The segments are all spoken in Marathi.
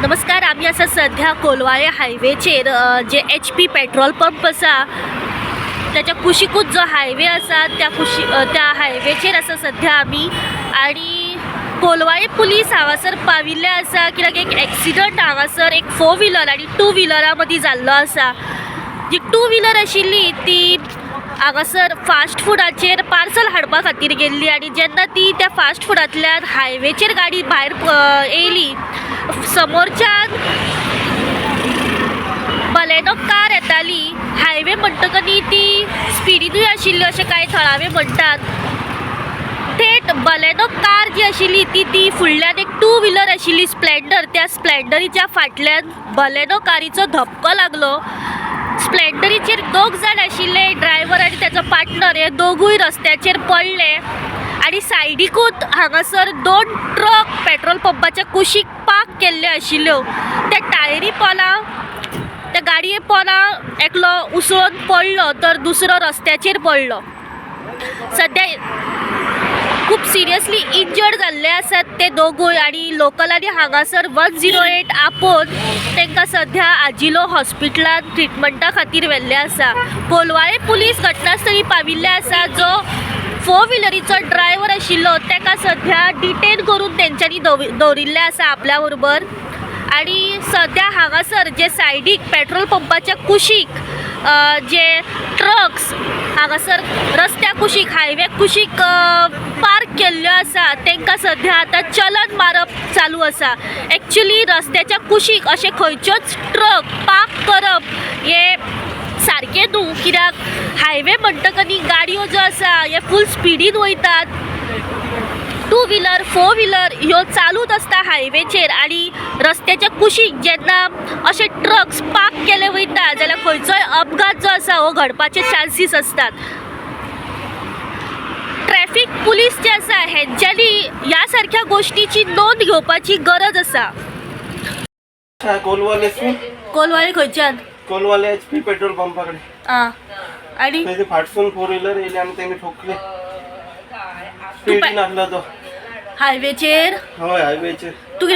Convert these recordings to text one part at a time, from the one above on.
नमस्कार. आम्ही असं सध्या कोलवाळे हायवेचेर जे HP पेट्रोल पंप असा त्याच्या कुशीकूच जो हायवे असा त्या हायवेचेर असा सध्या आम्ही. आणि कोलवाळे पुलीस हांगासर पाविल्ले असा कित्याक एक एक्सिडंट हांगासर एक 4 व्हिलर आणि 2 व्हिलरा मदीं जाल्लो असा. जी 2 व्हिलर आशिल्ली ती हांगासर फास्ट फुडाचेर पार्सल हाडपा खातीर गेल्ली आणि जेन्ना ती त्या फास्ट फुडांतल्यान हायवेचेर गाडी भायर येयली, समोरच्यान बलेनो कार येताली. हायवे म्हणटकनी ती स्पिडीनूय आशिल्ली अशें कांय थळावे म्हणटात. थेट बलेनो कार जी आशिल्ली ती फुडल्यान एक 2 व्हिलर आशिल्ली स्प्लेंडर, त्या स्प्लेंडरीच्या फाटल्यान बलेनो कारीचो धपको लागलो. स्प्लेंडरीचेर 2 जाण आशिल्ले, ड्रायव्हर आनी ताचो पार्टनर, हे दोगूय रस्त्याचेर पडले. आणि सायडीकूच हांगासर 2 ट्रक पेट्रोल पंपाच्या कुशीक पार्क केल्ल्यो आशिल्ल्यो. त्या टायरी पोला त्या गाडये पोला एकलो उसळून पडलो तर दुसरो रस्त्याचेर पडलो. सध्या खूब सिरियसली इंजर्ड जाल्ले आसात ते दोगूय आणि लोकलांनी हांगासर 108 आपोवन तांकां सध्या आजिलो हॉस्पिटलांत ट्रिटमेंटा खातीर व्हेल्ले आसा. कोलवाळे पुलीस घटनास्थळी पाविल्ले आसा. जो 4 व्हिलरीचो ड्रायव्हर आशिल्लो ताका सध्या डिटेन करून तेंच्यांनी दवरिल्ले आसा आपल्या बरोबर. आणि सध्या हांगासर जे सायडीक पेट्रोल पंपाच्या कुशीक जे ट्रक्स हांगासर रस्त्या कुशीक हायवे कुशीक पार्क केल्ल्यो आसा तांकां सध्या आतां चलन मारप चालू आसा. एक्चुली रस्त्याच्या कुशीक अशे खंयच्योच ट्रक पार्क करप हे सारकें न्हू, कित्याक हायवे म्हणटकनी गाडयो ज्यो आसा हे फूल स्पिडीन वयतात. 2 व्हिलर 4 व्हिलर ह्यो चालूच आसता हायवेचेर. आणि रस्त्याच्या कुशीक जेन्ना अशे ट्रक्स पार्क केले वयता जाल्यार खंयचोय अपघात जो आसा हो घडपाचे चान्सीस असतात. ट्रॅफिक पुलीस जे आसा हेंच्यांनी ह्या सारख्या गोश्टीची नोंद घेवपाची गरज आसा. कोलवाळे खंयच्यान? कोलवाळे HP पेट्रोल पंपाकडे. आणि त्याचे फाटसून 4 व्हिलर येयले आणि त्यांनी ठोकले. स्पीडीन आसलो तो हायवेचेर. होय, हायवेचेर. तू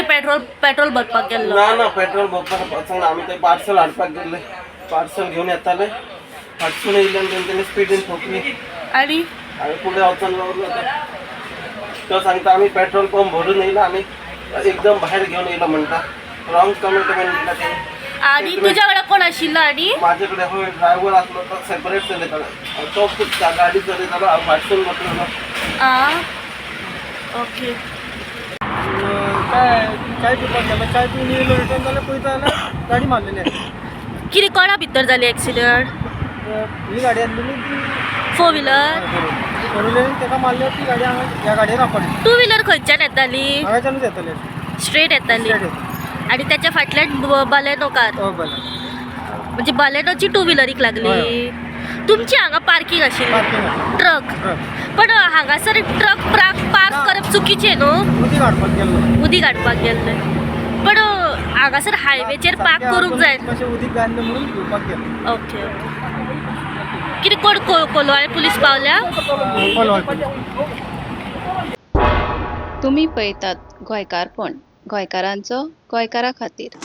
पेट्रोल भरपाक गेल्लो? ना पेट्रोल भरपाक वचूंक ना. आमी ते पार्सल हाडपाक गेल्ले. पार्सल घेवन येताले, फाटसून येयले आणि त्यांनी स्पीडीन ठोकली. आणि पुढे वचून तो सांगता आम्ही पेट्रोल पंप भरून येयला आणि एकदम बाहेर घेऊन येयलो म्हणटा. रॉंग कमिटमेंट दिला ते. आणि तुझ्याकडे कोण आशिल्लो? आणि माझ्याकडे होय ड्रायव्हर आसलो तो सेपरेट चलयतालो. तो गाडी चलयतालो, हांव फाटसून बसलेलो. ओके. चाय पिवपाक गेलो, चाय पिवन येयलो, रिटर्न जाल्यार पळयता जाल्यार गाडी मारलेली आहे. कितें कोणा भितर जाली एक्सिडंट? ही गाडी आसलेली ती 4 व्हिलर. व्हिलर ताका मारल्यार ती गाडी ह्या गाडयेन आपली. 2 व्हिलर खंयच्यान येताली? हांगाच्यानूच येतले. स्ट्रेट येताली. आणि त्याच्या फाटल्यान बलेनो कार. म्हणजे बलेनोची 2 व्हिलरीक लागली. तुमची हांगा पार्किंग आशिल्ली ट्रक. पण हांगासर ट्रक पार्क करप चुकीचें न्हू? उदीक हाडपाक गेल्ले. पण हांगासर हायवेचेर पार्क करूंक जाय. ओके. कितें कोण कोलवाळे पुलीस पावल्या? तुम्ही पळयतात गोंयकारपण, गोंयकारांचो गोंयकारा खातीर.